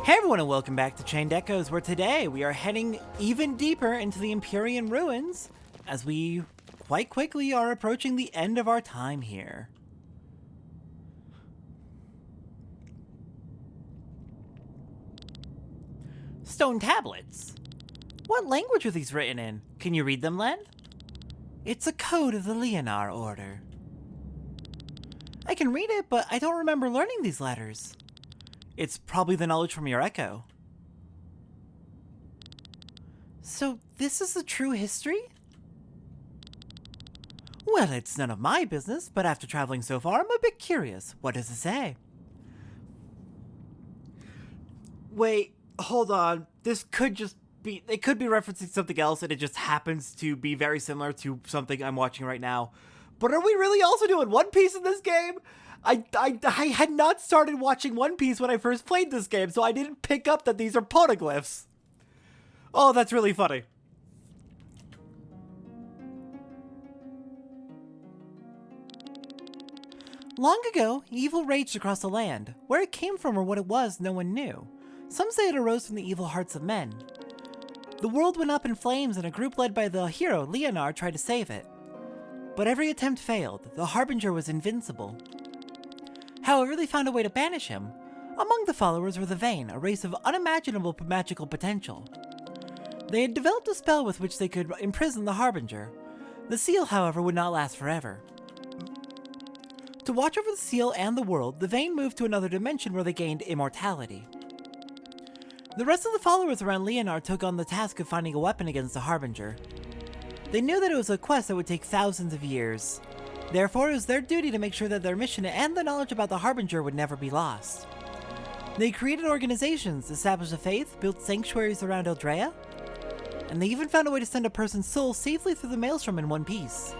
Hey everyone and welcome back to Chained Echoes, where today we are heading even deeper into the Empyrean ruins as we quite quickly are approaching the end of our time here. Stone tablets. What language are these written in? Can you read them, Len? It's a code of the Leonar Order. I can read it, but I don't remember learning these letters. It's probably the knowledge from your echo. So this is the true history? Well, it's none of my business, but after traveling so far, I'm a bit curious. What does it say? Wait, hold on. This could just be... It could be referencing something else, and it just happens to be very similar to something I'm watching right now. But are we really also doing One Piece in this game? I had not started watching One Piece when I first played this game, so I didn't pick up that these are poneglyphs. Oh, that's really funny. Long ago, evil raged across the land. Where it came from or what it was, no one knew. Some say it arose from the evil hearts of men. The world went up in flames and a group led by the hero, Leonar, tried to save it. But every attempt failed. The Harbinger was invincible. However, they found a way to banish him. Among the followers were the Vain, a race of unimaginable magical potential. They had developed a spell with which they could imprison the Harbinger. The seal, however, would not last forever. To watch over the seal and the world, the Vain moved to another dimension where they gained immortality. The rest of the followers around Leonar took on the task of finding a weapon against the Harbinger. They knew that it was a quest that would take thousands of years. Therefore, it was their duty to make sure that their mission and the knowledge about the Harbinger would never be lost. They created organizations, established a faith, built sanctuaries around Eldrea, and they even found a way to send a person's soul safely through the maelstrom in one piece.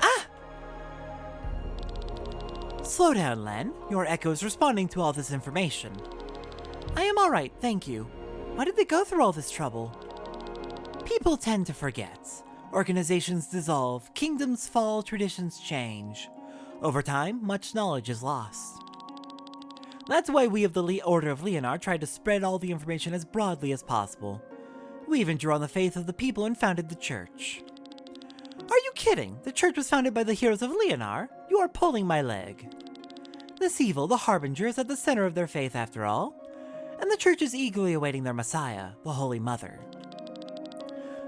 Ah! Slow down, Len. Your echo is responding to all this information. I am alright, thank you. Why did they go through all this trouble? People tend to forget. Organizations dissolve, kingdoms fall, traditions change. Over time, much knowledge is lost. That's why we of the Order of Leonar tried to spread all the information as broadly as possible. We even drew on the faith of the people and founded the church. Are you kidding? The church was founded by the heroes of Leonar? You are pulling my leg. This evil, the Harbinger, is at the center of their faith after all, and the church is eagerly awaiting their Messiah, the Holy Mother.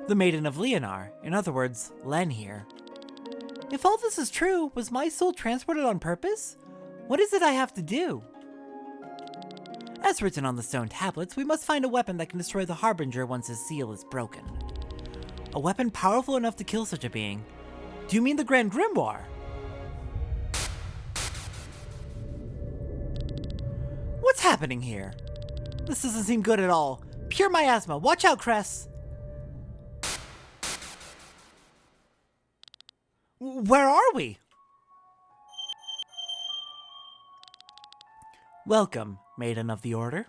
The Maiden of Leonar, in other words, Len here. If all this is true, was my soul transported on purpose? What is it I have to do? As written on the stone tablets, we must find a weapon that can destroy the Harbinger once his seal is broken. A weapon powerful enough to kill such a being. Do you mean the Grand Grimoire? What's happening here? This doesn't seem good at all. Pure miasma. Watch out, Cress. Where are we? Welcome, Maiden of the Order.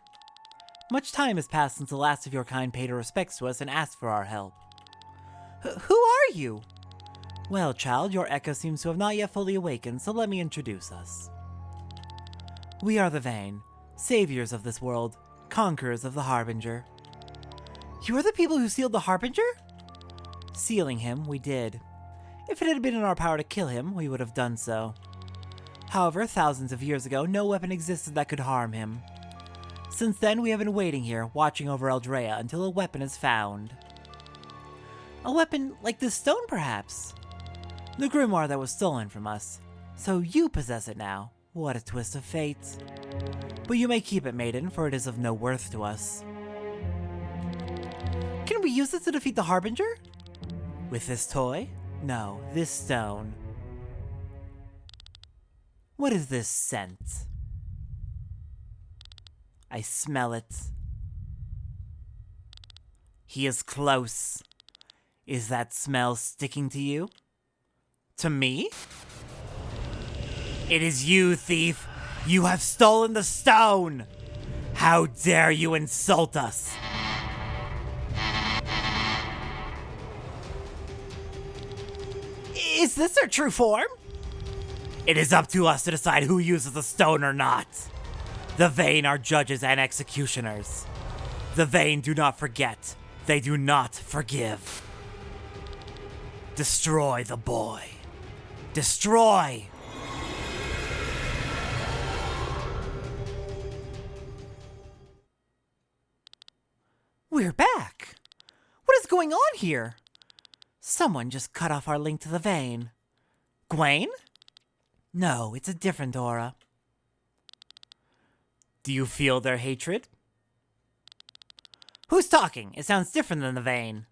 Much time has passed since the last of your kind paid her respects to us and asked for our help. Who are you? Well, child, your echo seems to have not yet fully awakened, so let me introduce us. We are the Vain, saviors of this world, conquerors of the Harbinger. You are the people who sealed the Harbinger? Sealing him, we did. If it had been in our power to kill him, we would have done so. However, thousands of years ago, no weapon existed that could harm him. Since then, we have been waiting here, watching over Eldrea until a weapon is found. A weapon like this stone, perhaps? The grimoire that was stolen from us. So you possess it now. What a twist of fate. But you may keep it, Maiden, for it is of no worth to us. Can we use it to defeat the Harbinger? With this toy? No, this stone. What is this scent? I smell it. He is close. Is that smell sticking to you? To me? It is you, thief! You have stolen the stone! How dare you insult us! Is this their true form? It is up to us to decide who uses the stone or not. The Vane are judges and executioners. The Vane do not forget. They do not forgive. Destroy the boy. Destroy! We're back! What is going on here? Someone just cut off our link to the Vane. Gwen? No, it's a different aura. Do you feel their hatred? Who's talking? It sounds different than the Vane.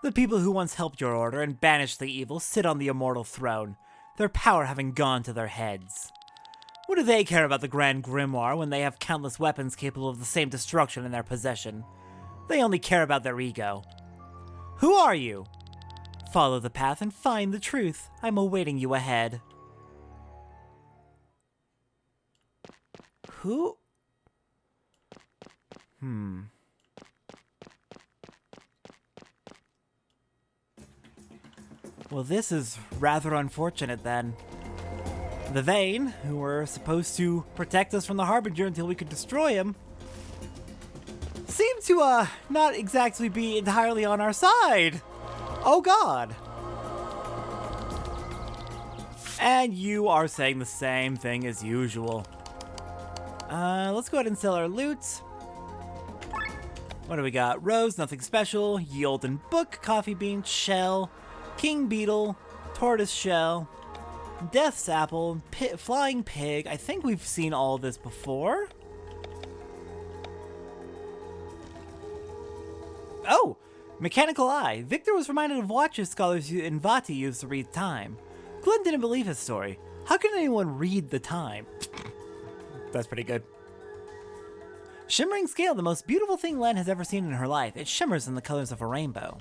The people who once helped your order and banished the evil sit on the immortal throne, their power having gone to their heads. What do they care about the Grand Grimoire when they have countless weapons capable of the same destruction in their possession? They only care about their ego. Who are you? Follow the path and find the truth. I'm awaiting you ahead. Who? Well, this is rather unfortunate then. The Vane, who were supposed to protect us from the Harbinger until we could destroy him, seem to, not exactly be entirely on our side. Oh god. And you are saying the same thing as usual. Let's go ahead and sell our loot. What do we got? Rose, nothing special. Yolden Book, Coffee Bean, Shell, King Beetle, Tortoise Shell, Death's Apple, Flying Pig. I think we've seen all this before. Oh! Mechanical Eye. Victor was reminded of watches scholars in Vati used to read time. Glenn didn't believe his story. How can anyone read the time? That's pretty good. Shimmering Scale, the most beautiful thing Len has ever seen in her life. It shimmers in the colors of a rainbow.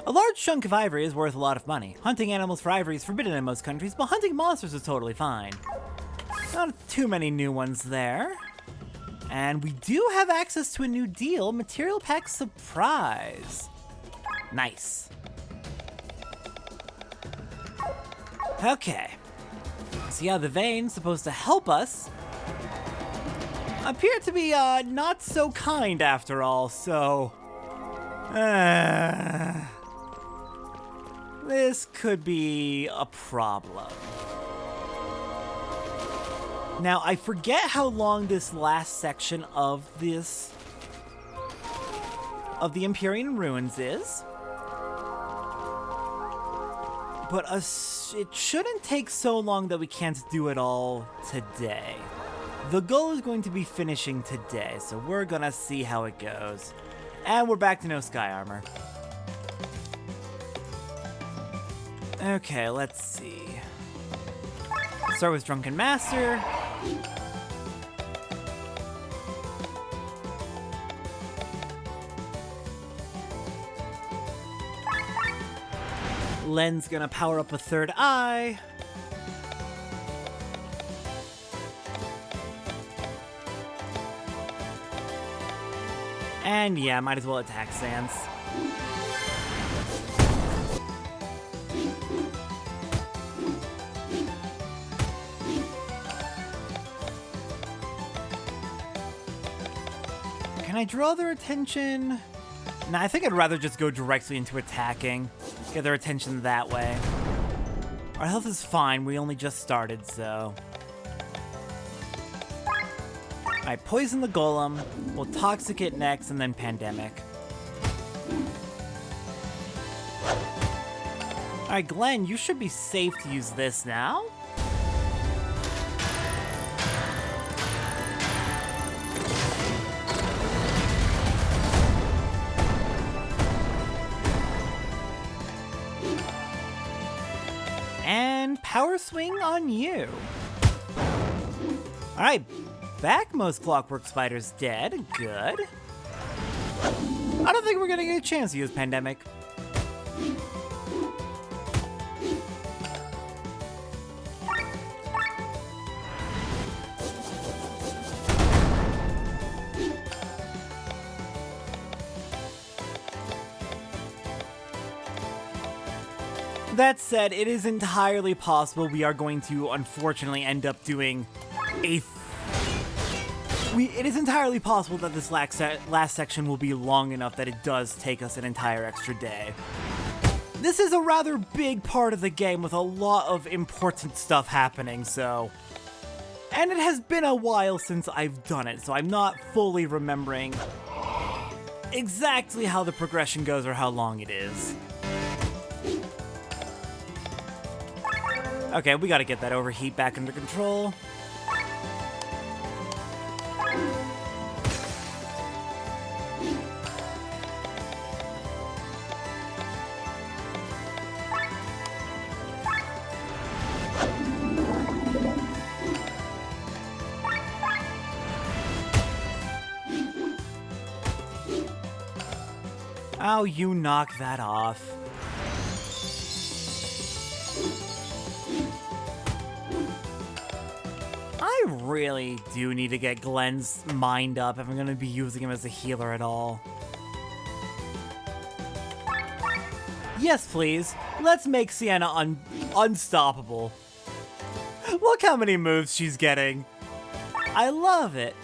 A large chunk of ivory is worth a lot of money. Hunting animals for ivory is forbidden in most countries, but hunting monsters is totally fine. Not too many new ones there. And we do have access to a new deal, Material Pack Surprise. Nice. Okay. So yeah, the Vane's supposed to help us. Appear to be not so kind after all, so... this could be a problem. Now, I forget how long this last section of the Empyrean Ruins is. But it shouldn't take so long that we can't do it all today. The goal is going to be finishing today, so we're gonna see how it goes. And we're back to no sky armor. Okay, let's see. Start with Drunken Master. Len's gonna power up a third eye. And yeah, might as well attack Sans. Can I draw their attention? Nah, I think I'd rather just go directly into attacking. Get their attention that way. Our health is fine, we only just started, so... Alright, Poison the Golem. We'll Toxic it next, and then Pandemic. Alright, Glenn, you should be safe to use this now. And Power Swing on you. Alright, back. Most Clockwork Spiders dead. Good. I don't think we're gonna get a chance to use Pandemic. That said, it is entirely possible we are going to unfortunately end up doing a... It is entirely possible that this last section will be long enough that it does take us an entire extra day. This is a rather big part of the game with a lot of important stuff happening, so... And it has been a while since I've done it, so I'm not fully remembering exactly how the progression goes or how long it is. Okay, we gotta get that overheat back under control. Oh, you knock that off. I really do need to get Glenn's mind up if I'm going to be using him as a healer at all. Yes, please. Let's make Sienna unstoppable. Look how many moves she's getting. I love it.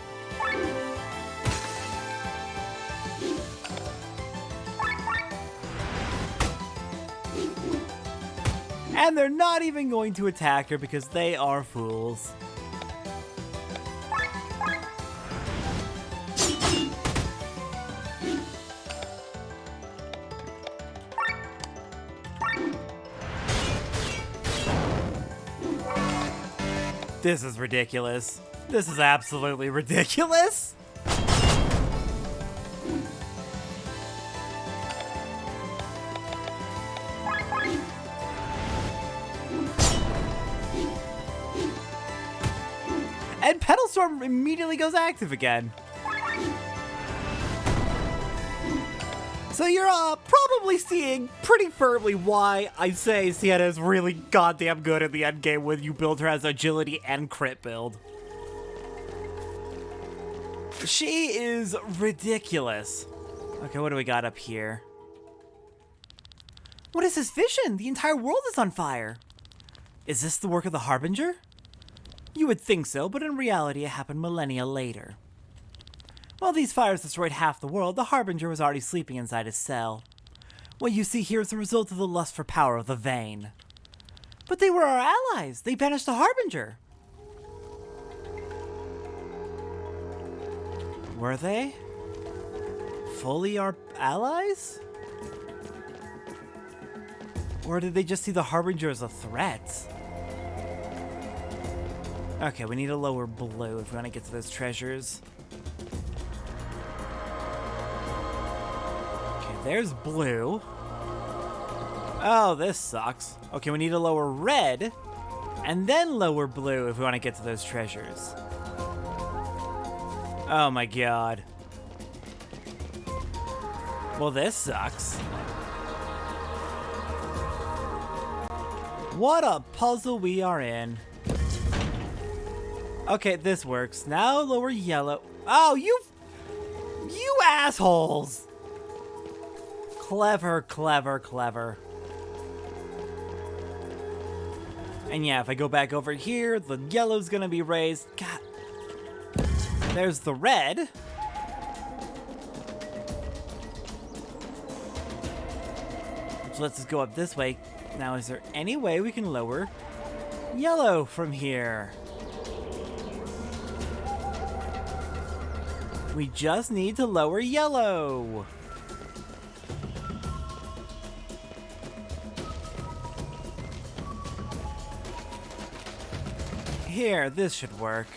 And they're not even going to attack her because they are fools. This is ridiculous. This is absolutely ridiculous. And Petal Storm immediately goes active again. So you're probably seeing pretty firmly why I say Sienna is really goddamn good in the endgame when you build her as agility and crit build. She is ridiculous. Okay, what do we got up here? What is this vision? The entire world is on fire. Is this the work of the Harbinger? You would think so, but in reality it happened millennia later. While these fires destroyed half the world, the Harbinger was already sleeping inside his cell. What you see here is the result of the lust for power of the Vayne. But they were our allies! They banished the Harbinger! Were they? Fully our allies? Or did they just see the Harbinger as a threat? Okay, we need to lower blue if we want to get to those treasures. Okay, there's blue. Oh, this sucks. Okay, we need to lower red, and then lower blue if we want to get to those treasures. Oh my god. Well, this sucks. What a puzzle we are in. Okay, this works. Now lower yellow. Oh, you assholes! Clever, clever, clever. And yeah, if I go back over here, the yellow's gonna be raised. God. There's the red. Which lets us go up this way. Now, is there any way we can lower yellow from here? We just need to lower yellow. Here, this should work.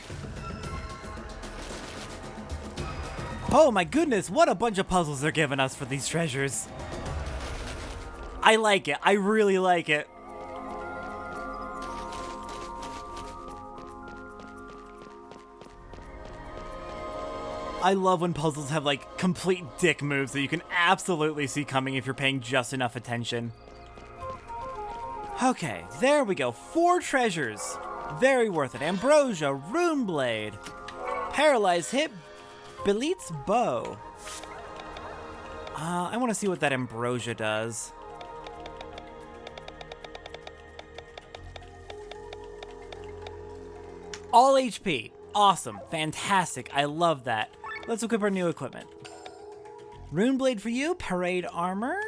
Oh my goodness, what a bunch of puzzles they're giving us for these treasures. I like it. I really like it. I love when puzzles have, like, complete dick moves that you can absolutely see coming if you're paying just enough attention. Okay, there we go. 4 treasures. Very worth it. Ambrosia, Rune Blade, Paralyzed Hip, Belit's Bow. I want to see what that Ambrosia does. All HP. Awesome. Fantastic. I love that. Let's equip our new equipment. Rune Blade for you. Parade Armor.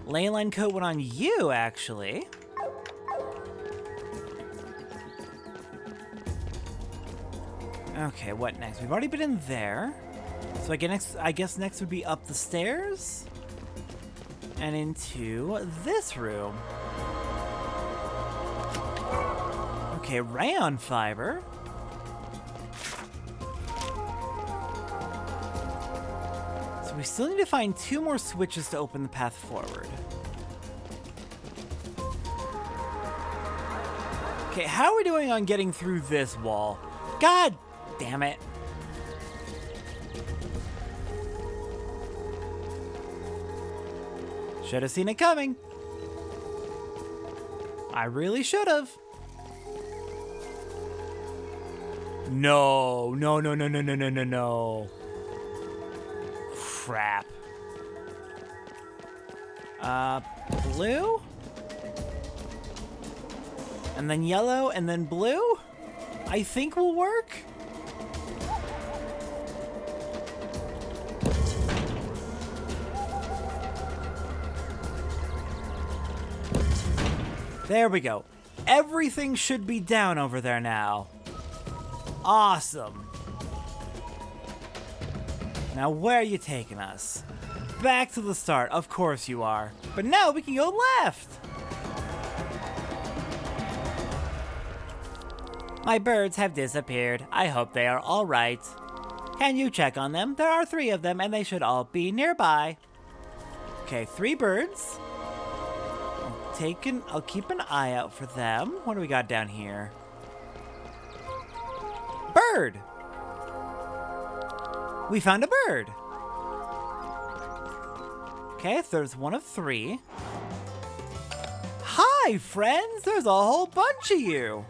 Leyline Coat went on you, actually. Okay, what next? We've already been in there. So I guess next would be up the stairs. And into this room. Okay, rayon fiber. So we still need to find 2 more switches to open the path forward. Okay, how are we doing on getting through this wall? God damn it. Should have seen it coming. I really should have. No, no, no, no, no, no, no, no, no. Crap. Blue? And then yellow, and then blue? I think will work. There we go. Everything should be down over there now. Awesome. Now where are you taking us? Back to the start, of course you are. But now we can go left. My birds have disappeared. I hope they are all right. Can you check on them? There are 3 of them and they should all be nearby. Okay, 3 birds. I'll keep an eye out for them. What do we got down here? Bird! We found a bird. Okay, there's 1 of 3. Hi, friends! There's a whole bunch of you!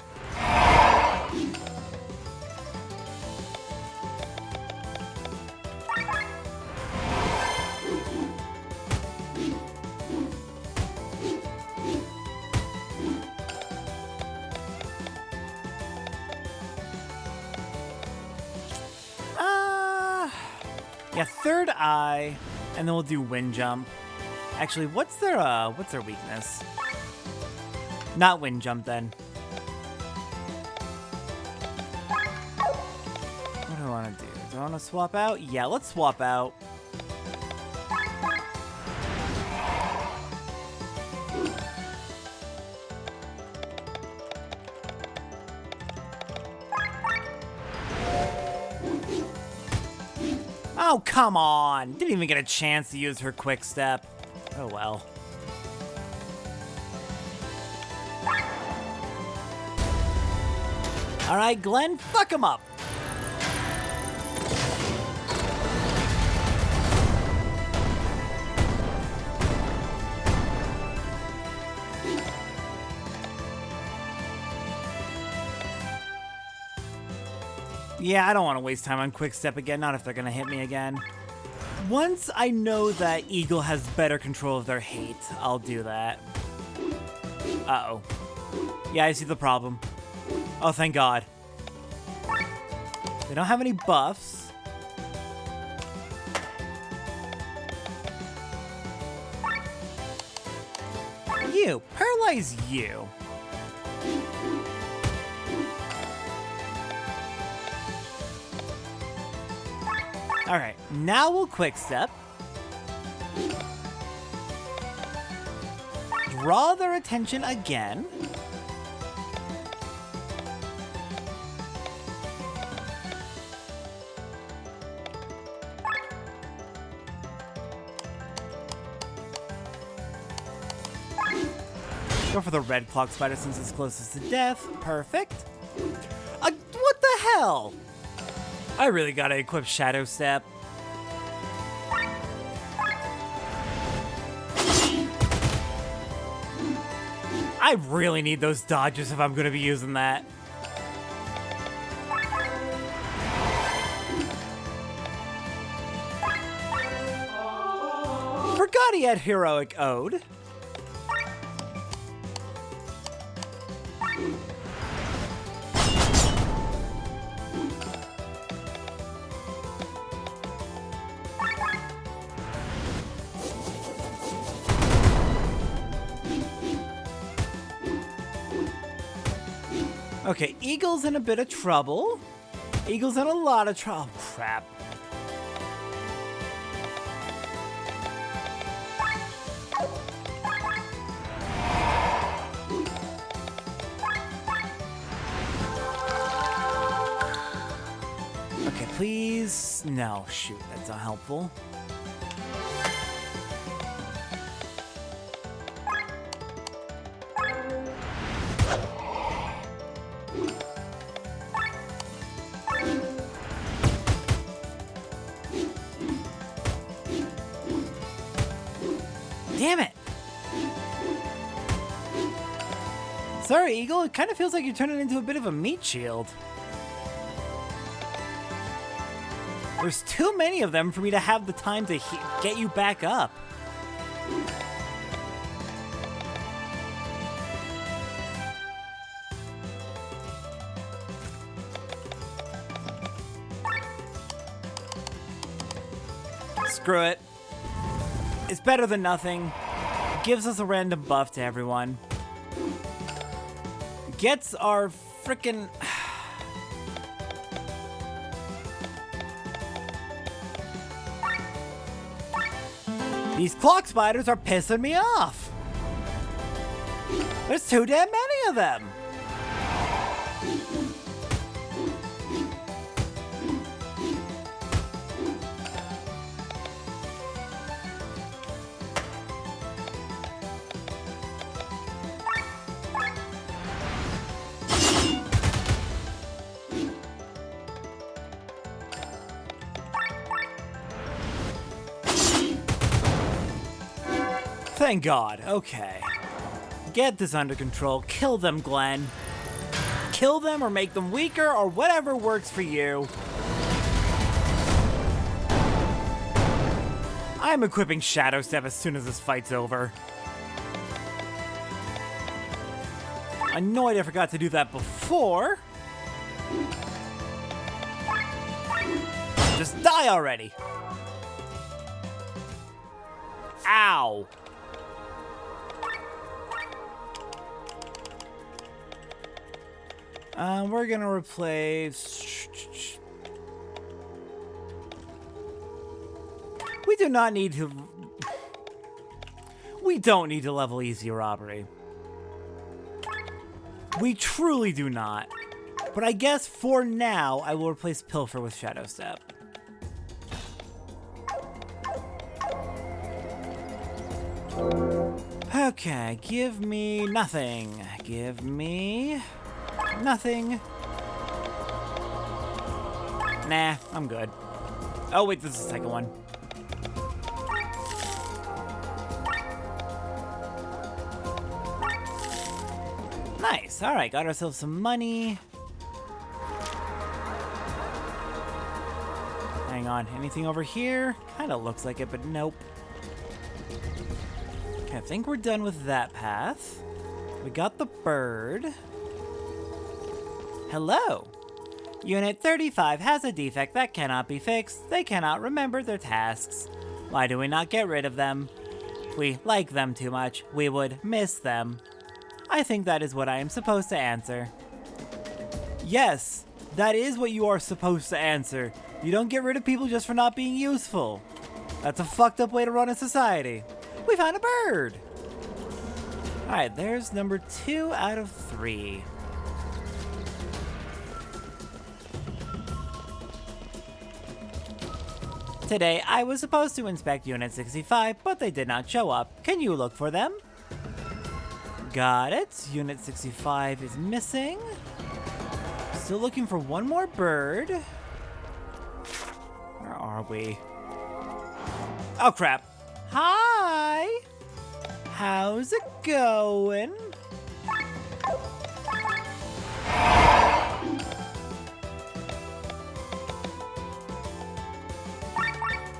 Yeah, third eye, and then we'll do wind jump. Actually, what's their weakness? Not wind jump then. What do I want to do? Do I want to swap out? Yeah, let's swap out. Oh, come on! Didn't even get a chance to use her quick step. Oh well. Alright, Glenn, fuck him up! Yeah, I don't want to waste time on quick step again, not if they're gonna hit me again. Once I know that Eagle has better control of their hate, I'll do that. Uh-oh. Yeah, I see the problem. Oh, thank God. They don't have any buffs. You, paralyze you. Alright, now we'll quick step. Draw their attention again. Go for the red clock spider since it's closest to death. Perfect. What the hell? I really gotta equip Shadow Step. I really need those dodges if I'm gonna be using that. Forgot he had Heroic Ode. Okay, Eagle's in a bit of trouble. Eagle's in a lot of trouble. Crap. Okay, please. No, shoot, that's not helpful. Damn it! Sorry, Eagle. It kind of feels like you're turning into a bit of a meat shield. There's too many of them for me to have the time to get you back up. Screw it. It's better than nothing. Gives us a random buff to everyone. Gets our frickin'... These clock spiders are pissing me off. There's too damn many of them. Thank God. Okay. Get this under control. Kill them, Glenn. Kill them or make them weaker or whatever works for you. I'm equipping Shadow Step as soon as this fight's over. Annoyed I forgot to do that before. Just die already. Ow. We're gonna replace... We do not need to... We don't need to level Easy Robbery. We truly do not. But I guess for now, I will replace Pilfer with Shadow Step. Okay, give me nothing. Give me... nothing. Nah, I'm good. Oh wait, this is the second one. Nice, alright, got ourselves some money. Hang on, anything over here? Kinda looks like it, but nope. Okay, I think we're done with that path. We got the bird. Hello! Unit 35 has a defect that cannot be fixed. They cannot remember their tasks. Why do we not get rid of them? We like them too much. We would miss them. I think that is what I am supposed to answer. Yes, that is what you are supposed to answer. You don't get rid of people just for not being useful. That's a fucked up way to run a society. We found a bird! Alright, there's number 2 out of 3. Today, I was supposed to inspect Unit 65, but they did not show up. Can you look for them? Got it. Unit 65 is missing. Still looking for one more bird. Where are we? Oh, crap. Hi! How's it going?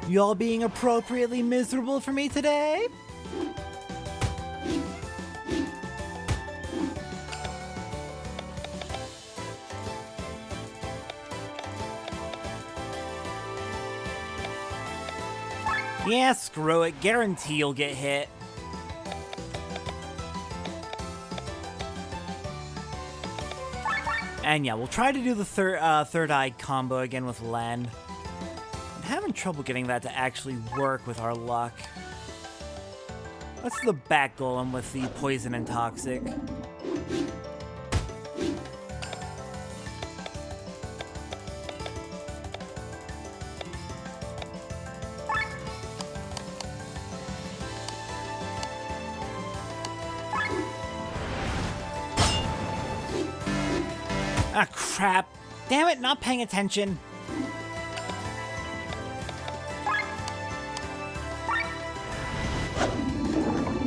Y'all being appropriately miserable for me today? Yeah, screw it. Guarantee you'll get hit. And yeah, we'll try to do the third eye combo again with Len. I'm having trouble getting that to actually work with our luck. Let's do the back golem with the poison and toxic. Ah, crap. Damn it, not paying attention.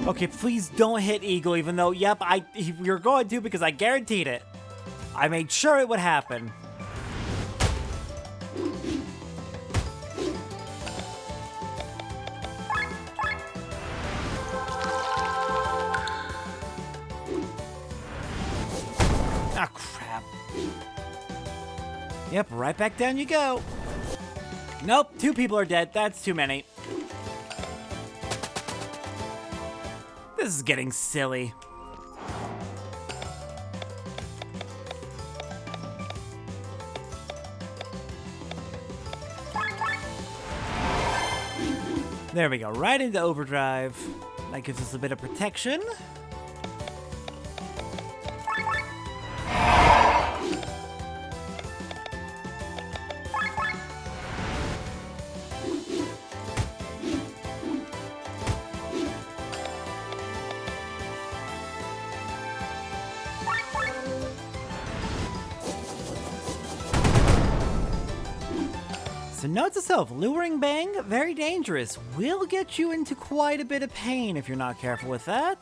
Okay, please don't hit Eagle, even though, yep, you're going to because I guaranteed it. I made sure it would happen. Ah, crap. Yep, right back down you go. Nope, 2 people are dead. That's too many. This is getting silly. There we go, right into overdrive. That gives us a bit of protection. So note to self, luring bang, very dangerous. Will get you into quite a bit of pain if you're not careful with that.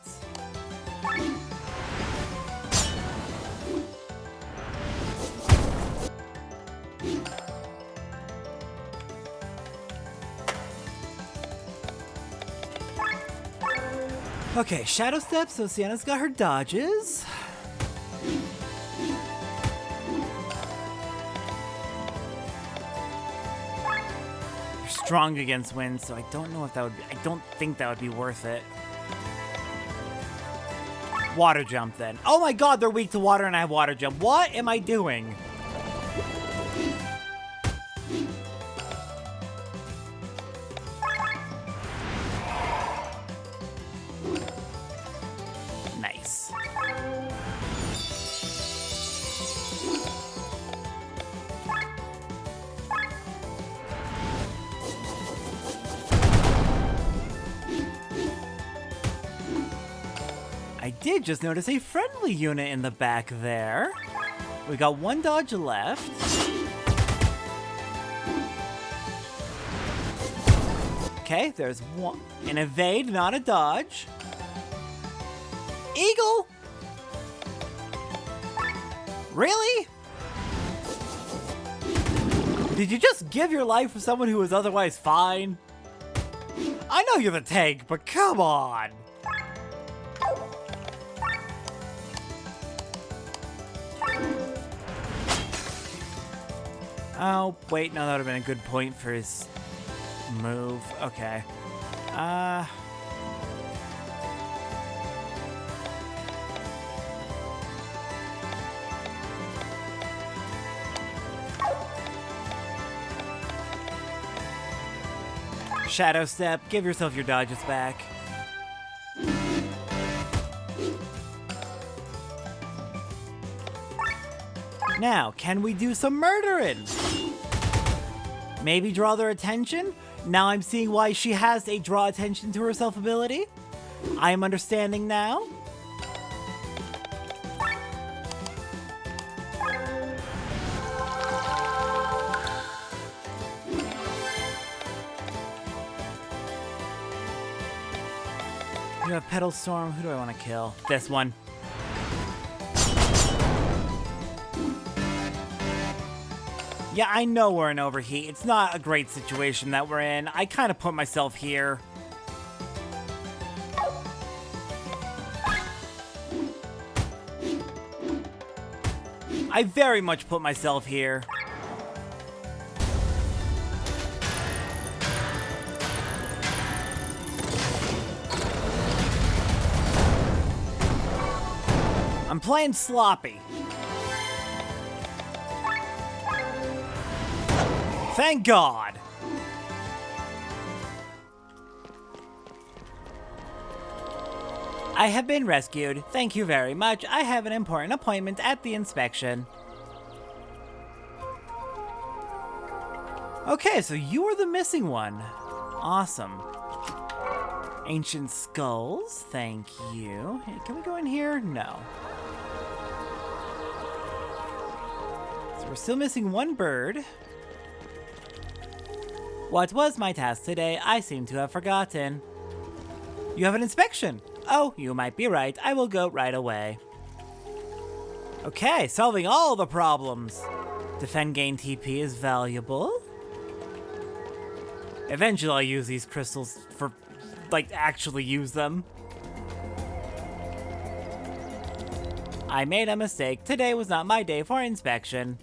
Okay, Shadow Step, so Sienna's got her dodges. Strong against wind, so I don't know if that would be, I don't think that would be worth it. Water jump then. Oh my god, they're weak to water and I have water jump. What am I doing? Nice. I did just notice a friendly unit in the back there. We got 1 dodge left. Okay, there's one. An evade, not a dodge. Eagle! Really? Did you just give your life for someone who was otherwise fine? I know you're the tank, but come on! Oh, wait, no, that would have been a good point for his move. Okay. Shadow Step, give yourself your dodges back. Now, can we do some murdering? Maybe draw their attention? Now I'm seeing why she has a draw attention to herself ability. I am understanding now. You have Petal Storm. Who do I want to kill? This one. Yeah, I know we're in overheat. It's not a great situation that we're in. I kind of put myself here. I very much put myself here. I'm playing sloppy. Thank God! I have been rescued. Thank you very much. I have an important appointment at the inspection. Okay, so you are the missing one. Awesome. Ancient skulls, thank you. Hey, can we go in here? No. So we're still missing one bird. What was my task today? I seem to have forgotten. You have an inspection. Oh, you might be right. I will go right away. Okay, solving all the problems. Defend gain TP is valuable. Eventually I'll use these crystals for, like, actually use them. I made a mistake. Today was not my day for inspection.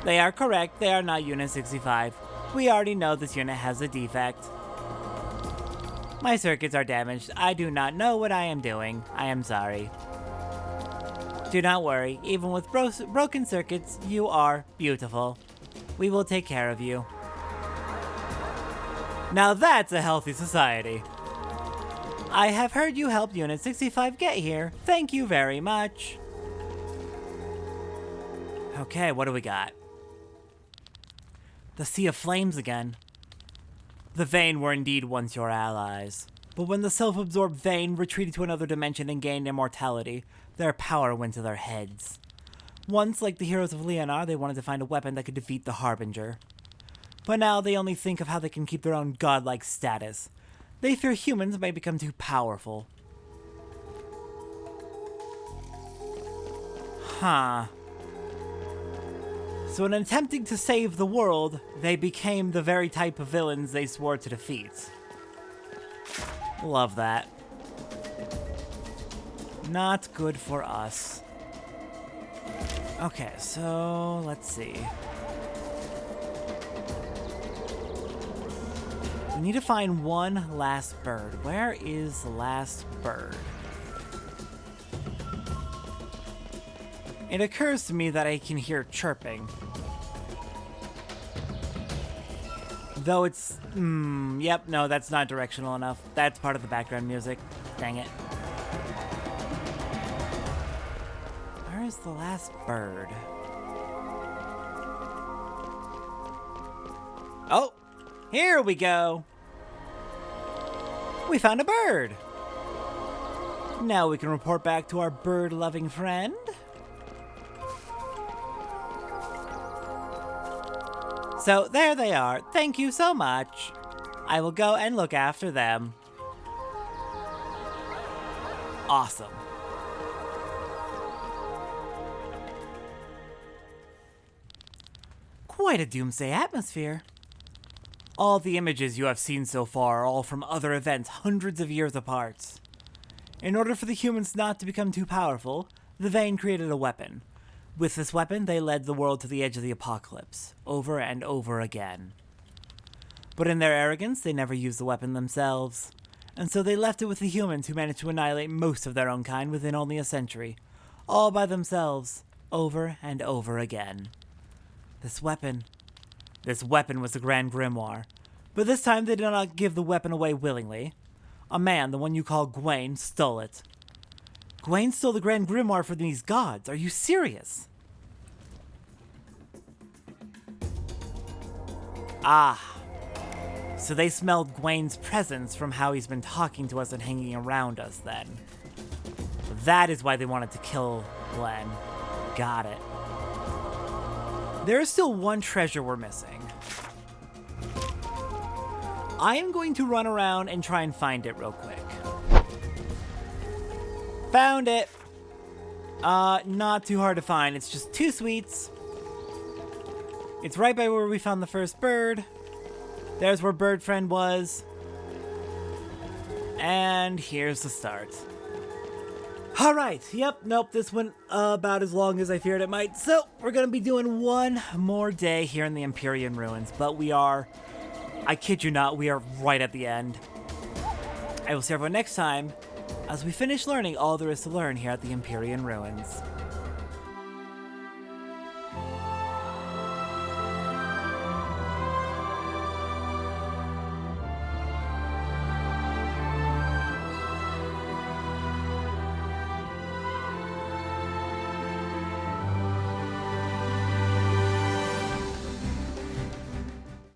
They are correct. They are not Unit 65. We already know this unit has a defect. My circuits are damaged. I do not know what I am doing. I am sorry. Do not worry. Even with broken circuits, you are beautiful. We will take care of you. Now that's a healthy society. I have heard you helped Unit 65 get here. Thank you very much. Okay, what do we got? The Sea of Flames again. The Vayne were indeed once your allies. But when the self-absorbed Vayne retreated to another dimension and gained immortality, their power went to their heads. Once, like the heroes of Leonar, they wanted to find a weapon that could defeat the Harbinger. But now they only think of how they can keep their own godlike status. They fear humans may become too powerful. Huh. So in attempting to save the world, they became the very type of villains they swore to defeat. Love that. Not good for us. Okay, so let's see. We need to find one last bird. Where is the last bird? It occurs to me that I can hear chirping. Though it's... yep, no, that's not directional enough. That's part of the background music. Dang it. Where is the last bird? Oh! Here we go! We found a bird! Now we can report back to our bird-loving friend. So, there they are. Thank you so much. I will go and look after them. Awesome. Quite a doomsday atmosphere. All the images you have seen so far are all from other events hundreds of years apart. In order for the humans not to become too powerful, the Vayne created a weapon. With this weapon, they led the world to the edge of the apocalypse, over and over again. But in their arrogance, they never used the weapon themselves, and so they left it with the humans who managed to annihilate most of their own kind within only a century, all by themselves, over and over again. This weapon was the Grand Grimoire, but this time they did not give the weapon away willingly. A man, the one you call Gwaine, stole it. Gwaine stole the Grand Grimoire from these gods. Are you serious? Ah. So they smelled Gwaine's presence from how he's been talking to us and hanging around us then. That is why they wanted to kill Glenn. Got it. There is still one treasure we're missing. I am going to run around and try and find it real quick. Found it! Not too hard to find. It's just 2 sweets. It's right by where we found the first bird. There's where Bird Friend was. And here's the start. Alright, yep, nope, this went about as long as I feared it might. So, we're gonna be doing one more day here in the Empyrean ruins, but we are, I kid you not, we are right at the end. I will see everyone next time, as we finish learning all there is to learn here at the Empyrean ruins.